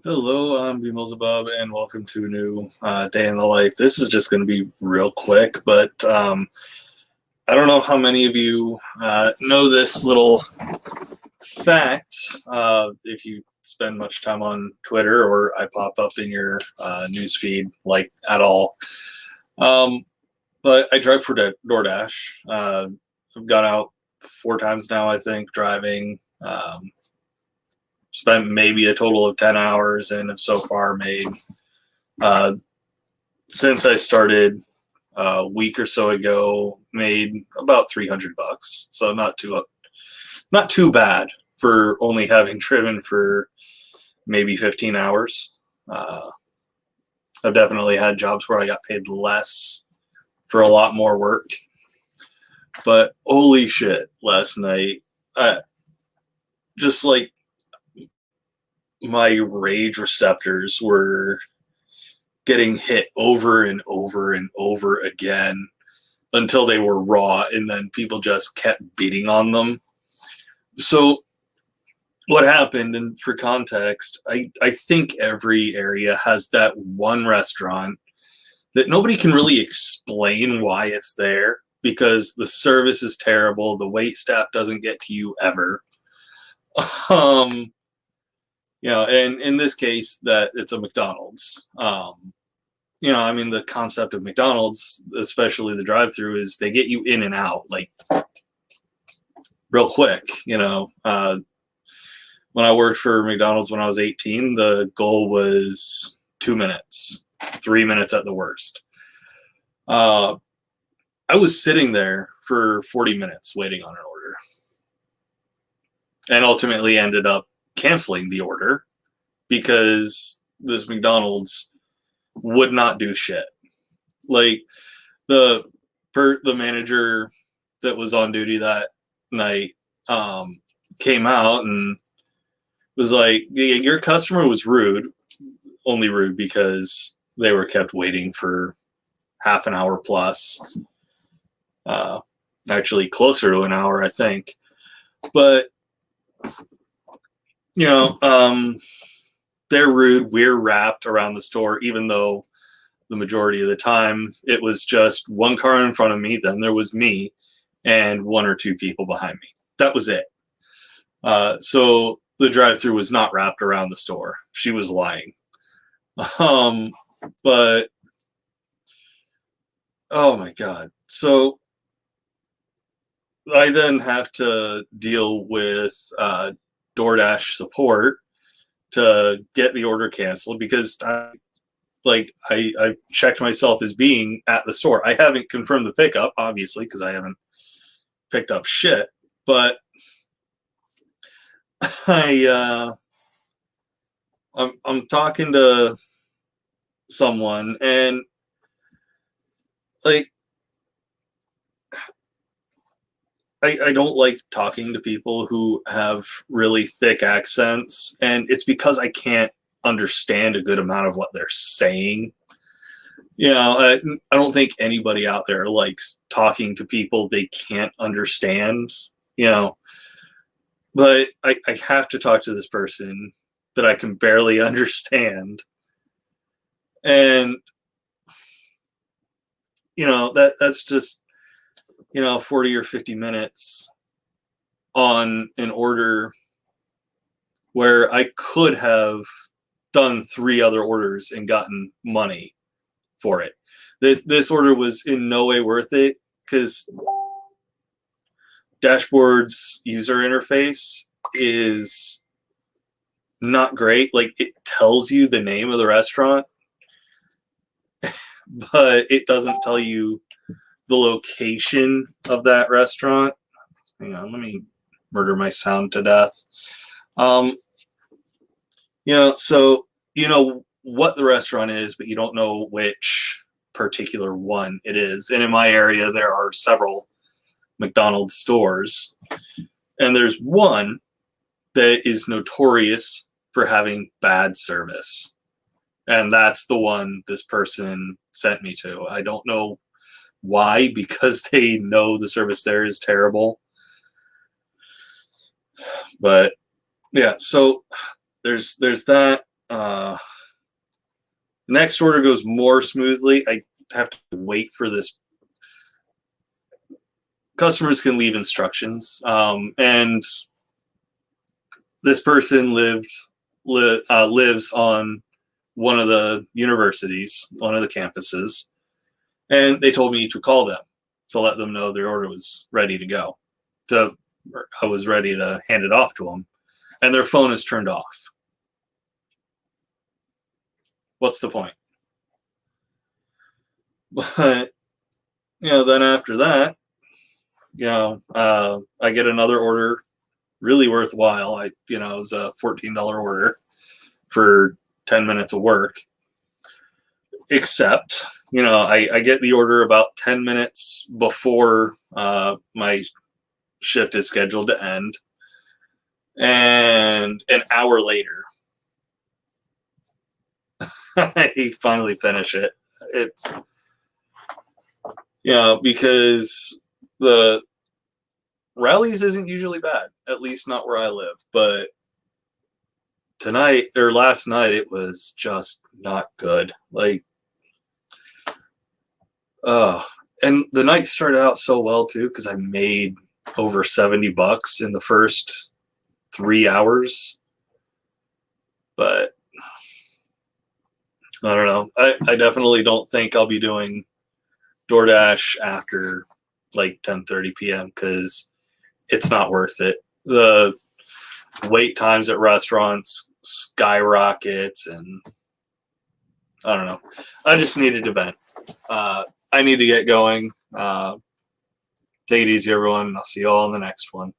Hello, I'm Beelzebub, and welcome to a new day in the life. This is just going to be real quick, but I don't know how many of you know this little fact. If you spend much time on Twitter or I pop up in your news feed, like at all. Um, but I drive for DoorDash. I've gone out 4 times now, I think, driving. Spent maybe a total of 10 hours and have so far made, since I started a week or so ago, made about $300. So not too bad for only having driven for maybe 15 hours. I've definitely had jobs where I got paid less for a lot more work. But holy shit, last night, just like my rage receptors were getting hit over and over and over again until they were raw, and then people just kept beating on them. So what happened, and for context, I think every area has that one restaurant that nobody can really explain why it's there because the service is terrible, the wait staff doesn't get to you ever. And in this case, that it's a McDonald's. I mean, the concept of McDonald's, especially the drive-through, is they get you in and out like real quick. When I worked for McDonald's when I was 18, the goal was 2 minutes, 3 minutes at the worst. I was sitting there for 40 minutes waiting on an order, and ultimately ended up canceling the order because this McDonald's would not do shit. Like the manager that was on duty that night came out and was like, your customer was rude, only rude because they were kept waiting for half an hour plus, actually closer to an hour, I think. But they're rude. We're wrapped around the store, even though the majority of the time it was just one car in front of me, then there was me, and one or two people behind me. That was it. So the drive-through was not wrapped around the store. She was lying. But oh my God. So I then have to deal with DoorDash support to get the order canceled because I checked myself as being at the store. I haven't confirmed the pickup, obviously, because I haven't picked up shit. But I'm talking to someone, and like I don't like talking to people who have really thick accents, and it's because I can't understand a good amount of what they're saying. I don't think anybody out there likes talking to people they can't understand, but I have to talk to this person that I can barely understand. And, that's just 40 or 50 minutes on an order where I could have done 3 other orders and gotten money for it. This order was in no way worth it because Dashboard's user interface is not great. Like, it tells you the name of the restaurant, but it doesn't tell you the location of that restaurant. Hang on, let me murder my sound to death. So you know what the restaurant is, but you don't know which particular one it is. And in my area, there are several McDonald's stores, and there's one that is notorious for having bad service. And that's the one this person sent me to. I don't know why, because they know the service there is terrible. But yeah, so there's that. Next order goes more smoothly. I have to wait for this. Customers can leave instructions, and this person lives on one of the universities, one of the campuses, and they told me to call them to let them know their order was ready to go. I was ready to hand it off to them, and their phone is turned off. What's the point? But then after that, I get another order, really worthwhile. It was a $14 order for 10 minutes of work. Except, I get the order about 10 minutes before my shift is scheduled to end, and an hour later, I finally finish it. It's because the Rallies isn't usually bad, at least not where I live. But tonight or last night, it was just not good. Like, and the night started out so well too because I made over $70 in the first 3 hours. But I don't know. I definitely don't think I'll be doing DoorDash after like 10:30 p.m. because it's not worth it. The wait times at restaurants skyrockets, and I don't know. I just needed to vent. I need to get going. Take it easy, everyone. I'll see you all in the next one.